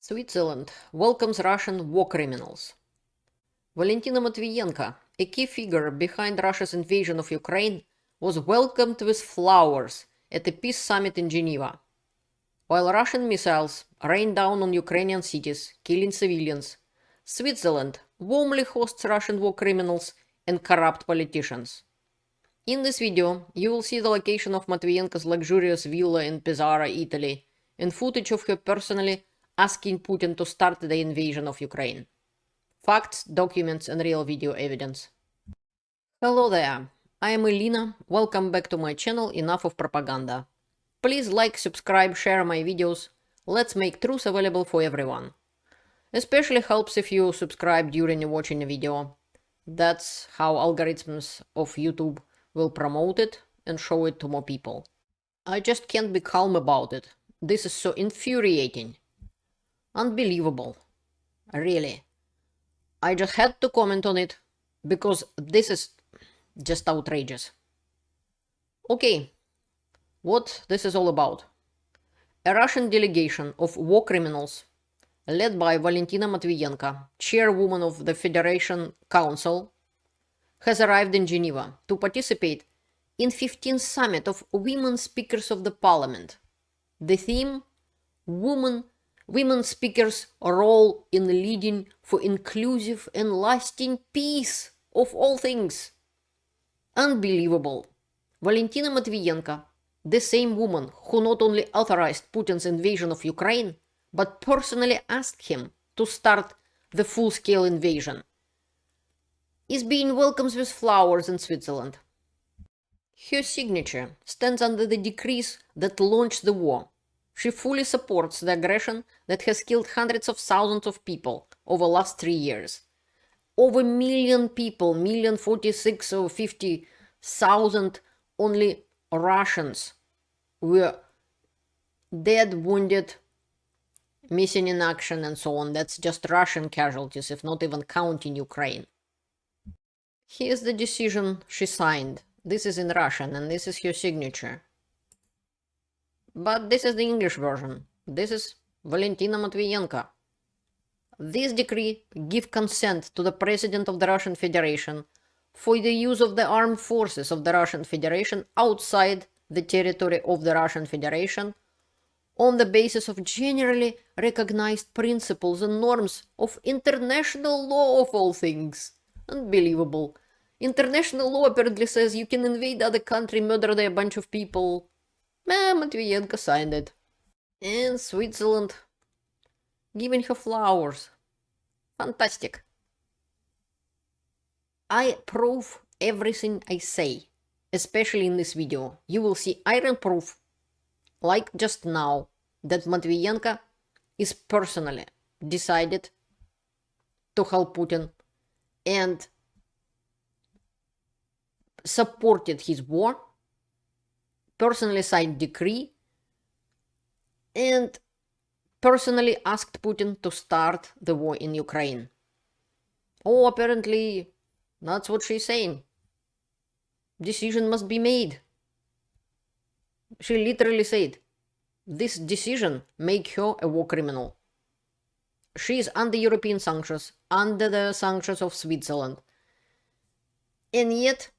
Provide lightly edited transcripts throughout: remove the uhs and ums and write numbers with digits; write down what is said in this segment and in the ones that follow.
Switzerland welcomes Russian war criminals. Valentina Matviyenko, a key figure behind Russia's invasion of Ukraine, was welcomed with flowers at a peace summit in Geneva. While Russian missiles rain down on Ukrainian cities, killing civilians, Switzerland warmly hosts Russian war criminals and corrupt politicians. In this video, you will see the location of Matviyenko's luxurious villa in Pesaro, Italy, and footage of her personally asking Putin to start the invasion of Ukraine. Facts, documents, and real video evidence. Hello there, I am Elena. Welcome back to my channel Enough of Propaganda. Please like, subscribe, share my videos. Let's make truth available for everyone. Especially helps if you subscribe during watching a video. That's how algorithms of YouTube will promote it and show it to more people. I just can't be calm about it. This is so infuriating. Unbelievable. Really. I just had to comment on it because this is just outrageous. Okay, what this is all about. A Russian delegation of war criminals led by Valentina Matviyenko, chairwoman of the Federation Council, has arrived in Geneva to participate in 15th summit of women speakers of the parliament. The theme: Women speakers' role in leading for inclusive and lasting peace of all things. Unbelievable. Valentina Matviyenko, the same woman who not only authorized Putin's invasion of Ukraine, but personally asked him to start the full-scale invasion, is being welcomed with flowers in Switzerland. Her signature stands under the decrees that launched the war. She fully supports the aggression that has killed hundreds of thousands of people over the last 3 years. Over a million people, 1,046,000 or 50,000 only Russians were dead, wounded, missing in action, and so on. That's just Russian casualties, if not even counting Ukraine. Here's the decision she signed. This is in Russian, and this is her signature. But this is the English version. This is Valentina Matviyenko. This decree gives consent to the President of the Russian Federation for the use of the armed forces of the Russian Federation outside the territory of the Russian Federation on the basis of generally recognized principles and norms of international law of all things. Unbelievable. International law apparently says you can invade other country, murder a bunch of people. Matviyenko signed it. And Switzerland giving her flowers. Fantastic. I prove everything I say, especially in this video. You will see iron proof, like just now, that Matviyenko is personally decided to help Putin and supported his war, personally signed decree, and personally asked Putin to start the war in Ukraine. Oh, apparently that's what she's saying. Decision must be made. She literally said, this decision make her a war criminal. She is under European sanctions, under the sanctions of Switzerland. And yet,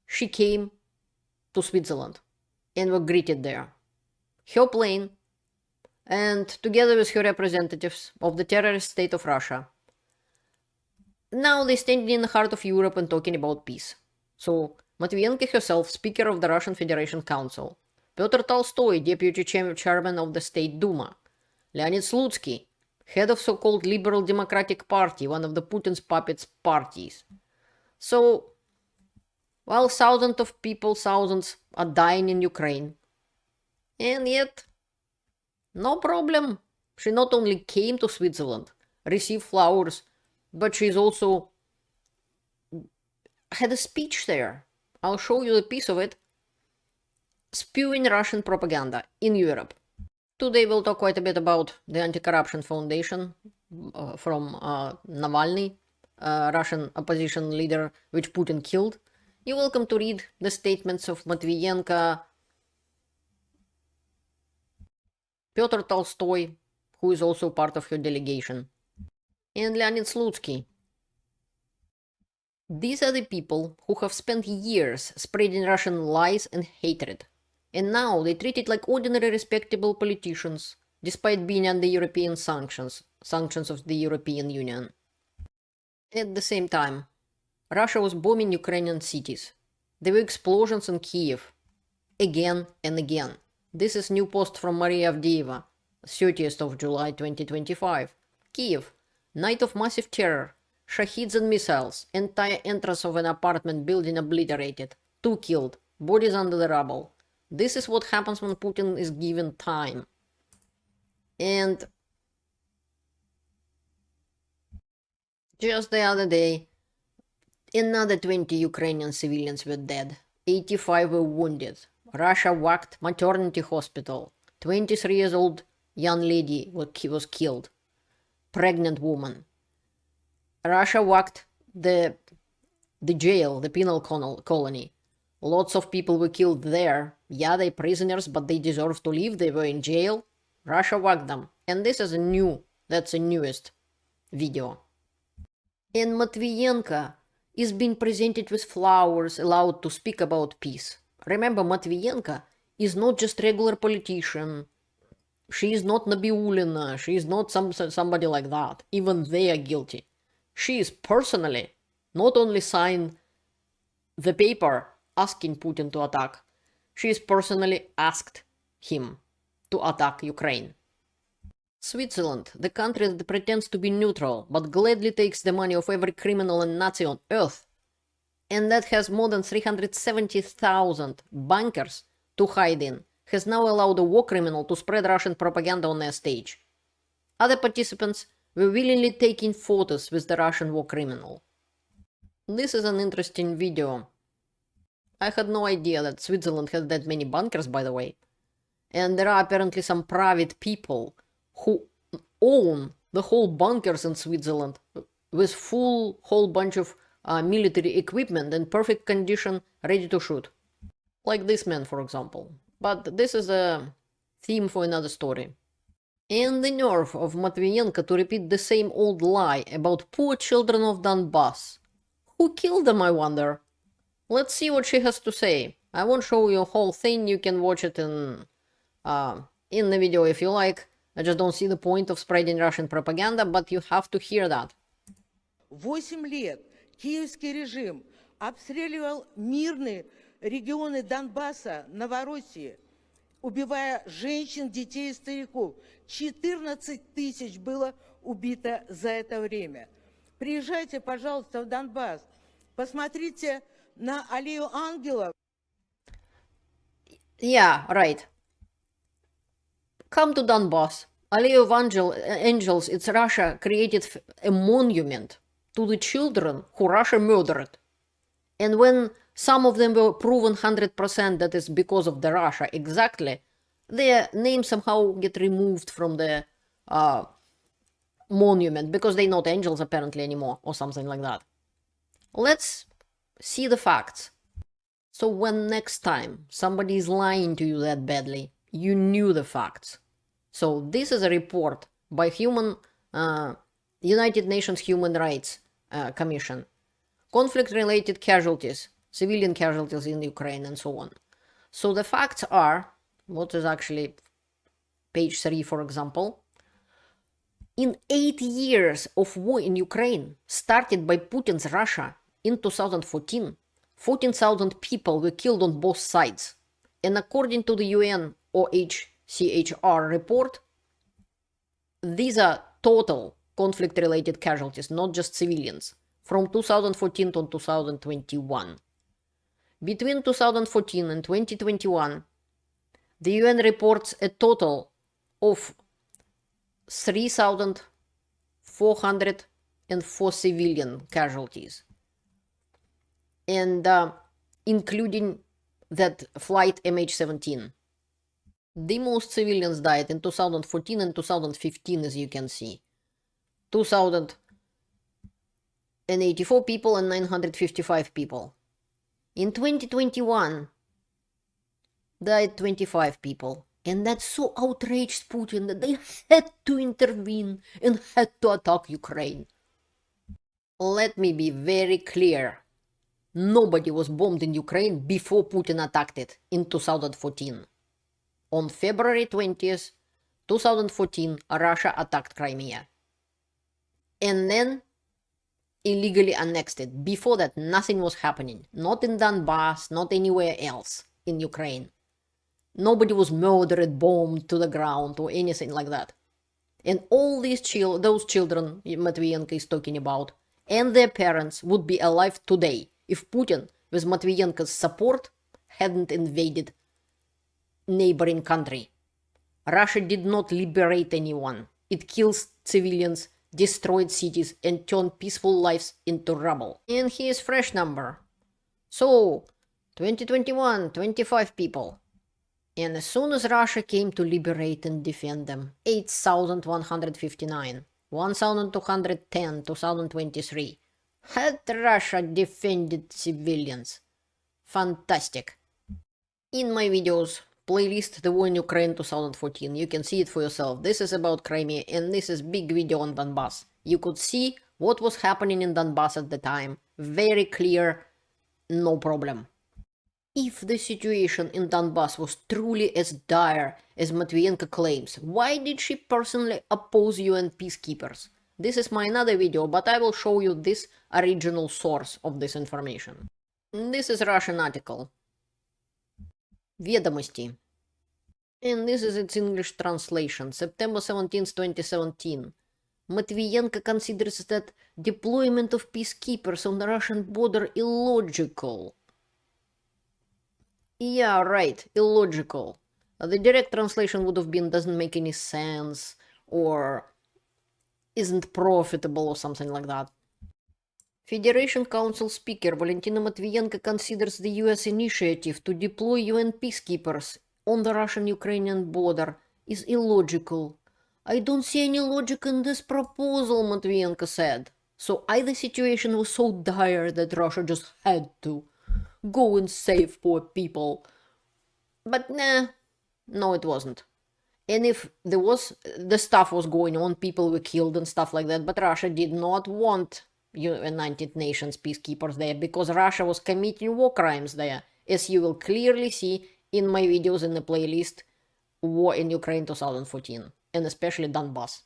she came to Switzerland and were greeted there. Her plane, and together with her representatives of the terrorist state of Russia. Now they stand in the heart of Europe and talking about peace. So, Matviyenko herself, Speaker of the Russian Federation Council, Pyotr Tolstoy, Deputy Chairman of the State Duma, Leonid Slutsky, head of so-called Liberal Democratic Party, one of the Putin's puppets parties. So, while thousands of people, thousands are dying in Ukraine. And yet, no problem. She not only came to Switzerland, received flowers, but she's also had a speech there. I'll show you a piece of it. Spewing Russian propaganda in Europe. Today we'll talk quite a bit about the Anti-Corruption Foundation from Navalny, Russian opposition leader which Putin killed. You're welcome to read the statements of Matviyenko, Pyotr Tolstoy, who is also part of her delegation, and Leonid Slutsky. These are the people who have spent years spreading Russian lies and hatred, and now they treat it like ordinary respectable politicians, despite being under European sanctions of the European Union. At the same time, Russia was bombing Ukrainian cities. There were explosions in Kiev, again and again. This is new post from Maria Avdeeva, 30th of July 2025. Kiev, night of massive terror, shaheeds and missiles, entire entrance of an apartment building obliterated, 2 killed, bodies under the rubble. This is what happens when Putin is given time. And just the other day, another 20 Ukrainian civilians were dead, 85 were wounded. Russia whacked maternity hospital. 23 years old young lady was killed. Pregnant woman. Russia whacked the jail, the penal colony. Lots of people were killed there. Yeah, they're prisoners, but they deserve to live. They were in jail. Russia whacked them. And this is that's the newest video. And Matviyenko is being presented with flowers, allowed to speak about peace. Remember, Matviyenko is not just regular politician. She is not Nabiulina. She is not somebody like that. Even they are guilty. She is personally not only signed the paper asking Putin to attack, she is personally asked him to attack Ukraine. Switzerland, the country that pretends to be neutral but gladly takes the money of every criminal and Nazi on earth, and that has more than 370,000 bunkers to hide in, has now allowed a war criminal to spread Russian propaganda on their stage. Other participants were willingly taking photos with the Russian war criminal. This is an interesting video. I had no idea that Switzerland has that many bunkers, by the way. And there are apparently some private people who own the whole bunkers in Switzerland with whole bunch of military equipment in perfect condition, ready to shoot. Like this man, for example. But this is a theme for another story. And the nerve of Matviyenko to repeat the same old lie about poor children of Donbass. Who killed them, I wonder? Let's see what she has to say. I won't show you a whole thing. You can watch it in the video if you like. I just don't see the point of spreading Russian propaganda, but you have to hear that. 8 лет киевский режим обстреливал мирные регионы Донбасса, Новороссии, убивая женщин, детей и стариков. 14 тысяч было убито за это время. Приезжайте, пожалуйста, в Донбасс. Посмотрите на аллею ангелов. Yeah, right. Come to Donbass. Allee of Angels, it's Russia created a monument to the children who Russia murdered. And when some of them were proven 100% that is because of the Russia exactly, their names somehow get removed from the monument because they're not angels apparently anymore or something like that. Let's see the facts. So when next time somebody is lying to you that badly, you knew the facts. So this is a report by United Nations Human Rights Commission. Conflict-related casualties, civilian casualties in Ukraine and so on. So the facts are, what is actually page 3, for example, in 8 years of war in Ukraine, started by Putin's Russia in 2014, 14,000 people were killed on both sides. And according to the UN OHCHR report, these are total conflict-related casualties, not just civilians, from 2014 to 2021. Between 2014 and 2021, the UN reports a total of 3,404 civilian casualties, and including that flight MH17. The most civilians died in 2014 and 2015, as you can see. 2,084 people and 955 people. In 2021, died 25 people. And that so outraged Putin that they had to intervene and had to attack Ukraine. Let me be very clear. Nobody was bombed in Ukraine before Putin attacked it in 2014. On February 20th, 2014, Russia attacked Crimea. And then illegally annexed it. Before that, nothing was happening. Not in Donbass, not anywhere else in Ukraine. Nobody was murdered, bombed to the ground, or anything like that. And all these those children Matviyenko is talking about, and their parents would be alive today if Putin, with Matviyenko's support, hadn't invaded neighboring country. Russia did not liberate anyone. It kills civilians, destroyed cities, and turned peaceful lives into rubble. And here's fresh number. So, 2021, 25 people. And as soon as Russia came to liberate and defend them, 8,159, 1,210, 2023. Had Russia defended civilians? Fantastic. In my videos, playlist The War in Ukraine 2014, you can see it for yourself. This is about Crimea, and this is big video on Donbass. You could see what was happening in Donbass at the time. Very clear, no problem. If the situation in Donbass was truly as dire as Matviyenko claims, why did she personally oppose UN peacekeepers? This is my another video, but I will show you this original source of this information. This is Russian article. Ведомости. And this is its English translation, September 17, 2017. Matviyenko considers that deployment of peacekeepers on the Russian border illogical. Yeah, right, illogical. The direct translation would have been doesn't make any sense, or isn't profitable, or something like that. Federation Council Speaker Valentina Matviyenko considers the US initiative to deploy UN peacekeepers on the Russian-Ukrainian border is illogical. I don't see any logic in this proposal, Matviyenko said. So either the situation was so dire that Russia just had to go and save poor people. But nah, no it wasn't. And if there was, the stuff was going on, people were killed and stuff like that, but Russia did not want United Nations peacekeepers there because Russia was committing war crimes there, as you will clearly see in my videos in the playlist War in Ukraine 2014, and especially Donbass.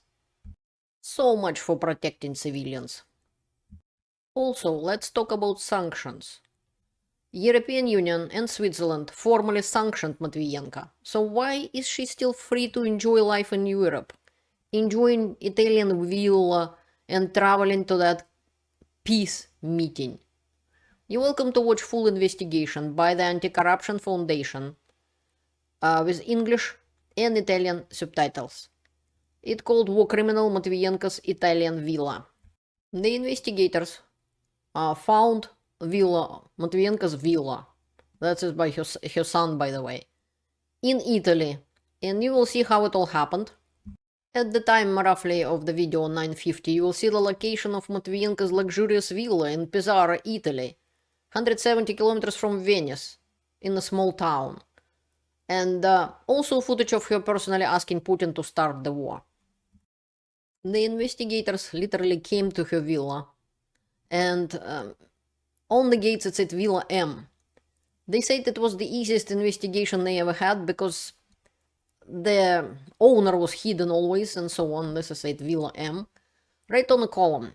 So much for protecting civilians. Also, let's talk about sanctions. European Union and Switzerland formally sanctioned Matviyenko. So why is she still free to enjoy life in Europe? Enjoying Italian villa and traveling to that peace meeting. You're welcome to watch full investigation by the Anti-Corruption Foundation with English and Italian subtitles. It's called War Criminal Matviyenko's Italian Villa. The investigators found Matviyenko's villa. That's by her son, by the way, in Italy. And you will see how it all happened. At the time, roughly, of the video 950, you will see the location of Matviyenko's luxurious villa in Pesaro, Italy, 170 kilometers from Venice, in a small town. And also footage of her personally asking Putin to start the war. The investigators literally came to her villa, and on the gates it said Villa M. They said it was the easiest investigation they ever had because the owner was hidden always and so on. This is it, Villa M, right on the column.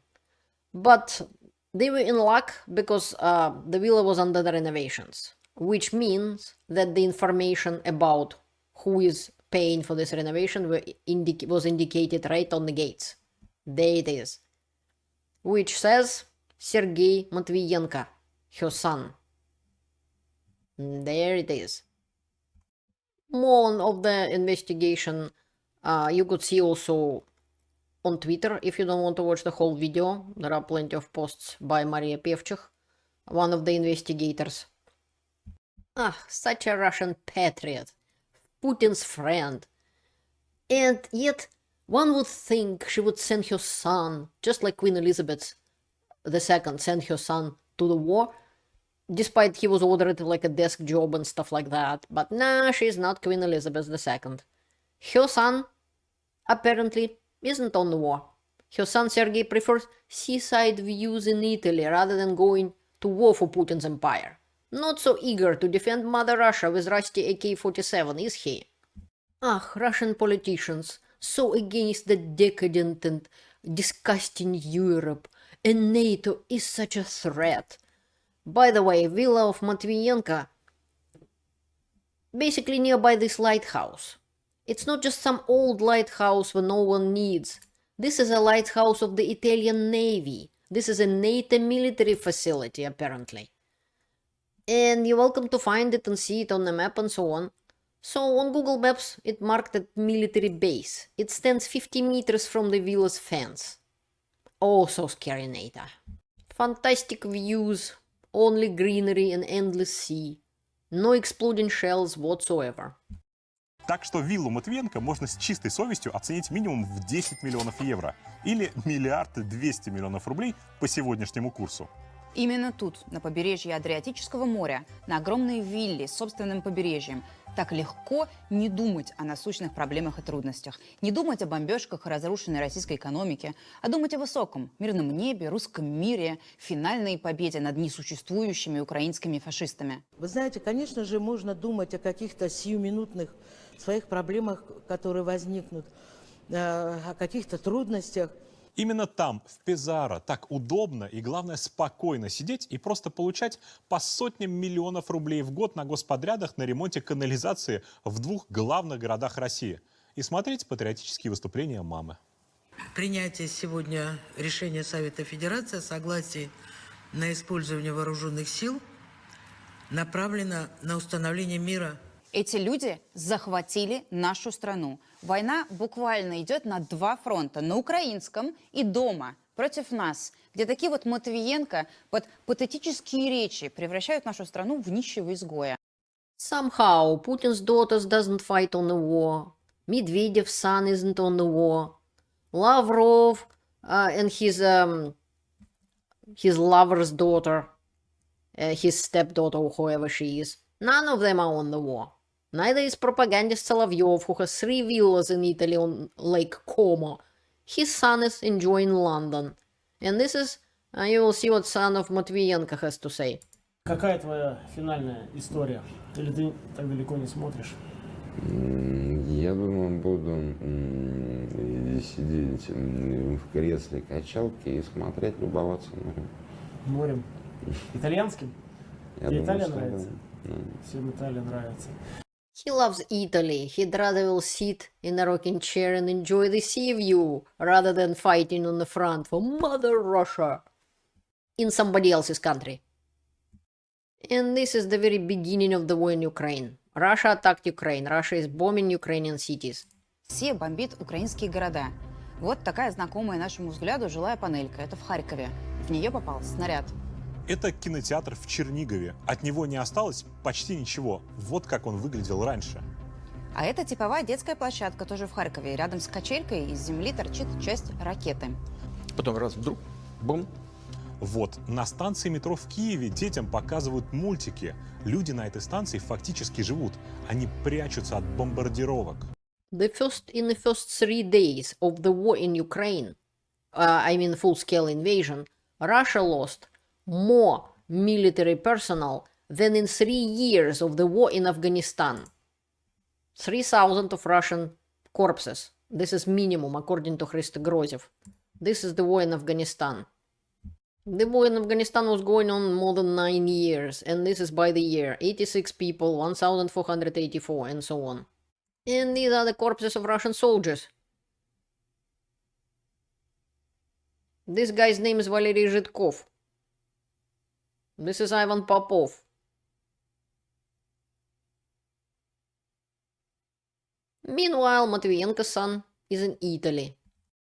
But they were in luck because the villa was under the renovations, which means that the information about who is paying for this renovation was indicated right on the gates. There it is, which says Sergei Matviyenko, her son. There it is. More of the investigation you could see also on Twitter if you don't want to watch the whole video. There are plenty of posts by Maria Pevchik, one of the investigators. Such a Russian patriot, Putin's friend. And yet one would think she would send her son, just like Queen Elizabeth II sent her son to the war, despite he was ordered like a desk job and stuff like that. But nah, she's not Queen Elizabeth II. Her son, apparently, isn't on the war. Her son Sergei prefers seaside views in Italy rather than going to war for Putin's empire. Not so eager to defend Mother Russia with rusty AK-47, is he? Ah, Russian politicians, so against the decadent and disgusting Europe, and NATO is such a threat. By the way, villa of Matviyenko, basically nearby this lighthouse. It's not just some old lighthouse where no one needs. This is a lighthouse of the Italian Navy. This is a NATO military facility, apparently. And you're welcome to find it and see it on the map and so on. So on Google Maps, it marked a military base. It stands 50 meters from the villa's fence. Oh, so scary, NATO. Fantastic views, only greenery and endless sea. No exploding shells whatsoever. Так что виллу Матвиенко можно с чистой совестью оценить минимум в 10 миллионов евро или 1,2 миллиарда рублей по сегодняшнему курсу. Именно тут, на побережье Адриатического моря, на огромной вилле с собственным побережьем, так легко не думать о насущных проблемах и трудностях, не думать о бомбежках и разрушенной российской экономике, а думать о высоком, мирном небе, русском мире, финальной победе над несуществующими украинскими фашистами. Вы знаете, конечно же, можно думать о каких-то сиюминутных своих проблемах, которые возникнут, о каких-то трудностях. Именно там, в Пезаро, так удобно и, главное, спокойно сидеть и просто получать по сотням миллионов рублей в год на господрядах на ремонте канализации в 2 главных городах России и смотреть патриотические выступления мамы. Принятие сегодня решения Совета Федерации о согласии на использование вооруженных сил направлено на установление мира. Эти люди захватили нашу страну. Война буквально идет на 2 фронта. На украинском и дома, против нас. Где такие вот Матвиенко под патетические речи превращают нашу страну в нищего изгоя. Somehow, Putin's daughters doesn't fight on the war. Medvedev's son isn't on the war. Lavrov and his lover's daughter, his stepdaughter or whoever she is, none of them are on the war. Neither is propagandist Solovyov, who has 3 villas in Italy on Lake Como. His son is enjoying London. And this is, you will see what son of Matviyenko has to say. Какая твоя финальная история? Или ты так далеко не смотришь? Я думаю, буду сидеть в кресле качалки и смотреть, любоваться морем. Морем? Итальянским? Я Тебе думаю, Италия что нравится? да. Всем Италия нравится. He loves Italy. He'd rather will sit in a rocking chair and enjoy the sea view rather than fighting on the front for Mother Russia in somebody else's country. And this is the very beginning of the war in Ukraine. Russia attacked Ukraine. Russia is bombing Ukrainian cities. Россия бомбит украинские города. Вот такая знакомая нашему взгляду жилая панелька. Это в Харькове. В нее попал снаряд. Это кинотеатр в Чернигове. От него не осталось почти ничего. Вот как он выглядел раньше. А это типовая детская площадка, тоже в Харькове. Рядом с качелькой из земли торчит часть ракеты. Потом раз вдруг, бум. Вот, на станции метро в Киеве детям показывают мультики. Люди на этой станции фактически живут. Они прячутся от бомбардировок. In the first 3 days of the war in Ukraine, I mean full-scale invasion, Russia lost more military personnel than in 3 years of the war in Afghanistan. 3,000 of Russian corpses. This is minimum, according to Hristo Groziev. This is the war in Afghanistan. The war in Afghanistan was going on more than 9 years, and this is by the year. 86 people, 1,484, and so on. And these are the corpses of Russian soldiers. This guy's name is Valery Zhitkov. This is Ivan Popov. Meanwhile, Matviyenko's son is in Italy.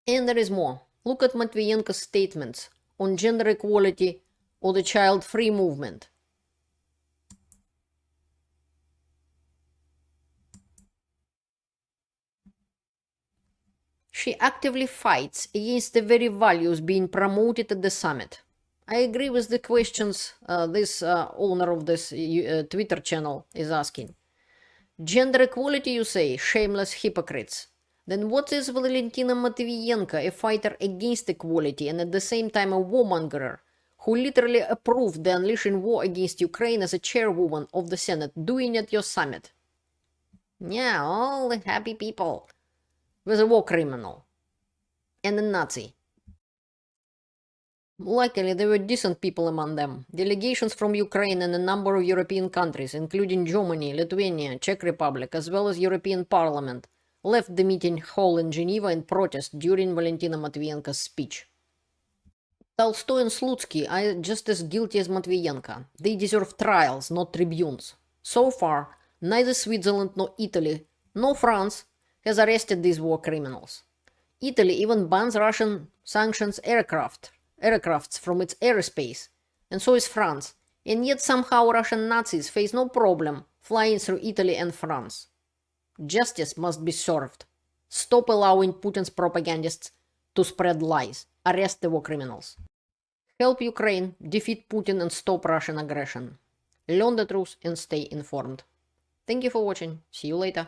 And there is more. Look at Matviyenko's statements on gender equality or the child-free movement. She actively fights against the very values being promoted at the summit. I agree with the questions this owner of this Twitter channel is asking. Gender equality, you say? Shameless hypocrites. Then what is Valentina Matviyenko, a fighter against equality and at the same time a warmonger, who literally approved the unleashing war against Ukraine as a chairwoman of the Senate, doing at your summit? Yeah, all the happy people with a war criminal and a Nazi. Luckily, there were decent people among them. Delegations from Ukraine and a number of European countries, including Germany, Lithuania, Czech Republic, as well as European Parliament, left the meeting hall in Geneva in protest during Valentina Matviyenko's speech. Tolstoy and Slutsky are just as guilty as Matviyenko. They deserve trials, not tribunes. So far, neither Switzerland nor Italy nor France has arrested these war criminals. Italy even bans Russian sanctions aircrafts from its airspace, and so is France. And yet somehow Russian Nazis face no problem flying through Italy and France. Justice must be served. Stop allowing Putin's propagandists to spread lies. Arrest the war criminals. Help Ukraine defeat Putin and stop Russian aggression. Learn the truth and stay informed. Thank you for watching. See you later.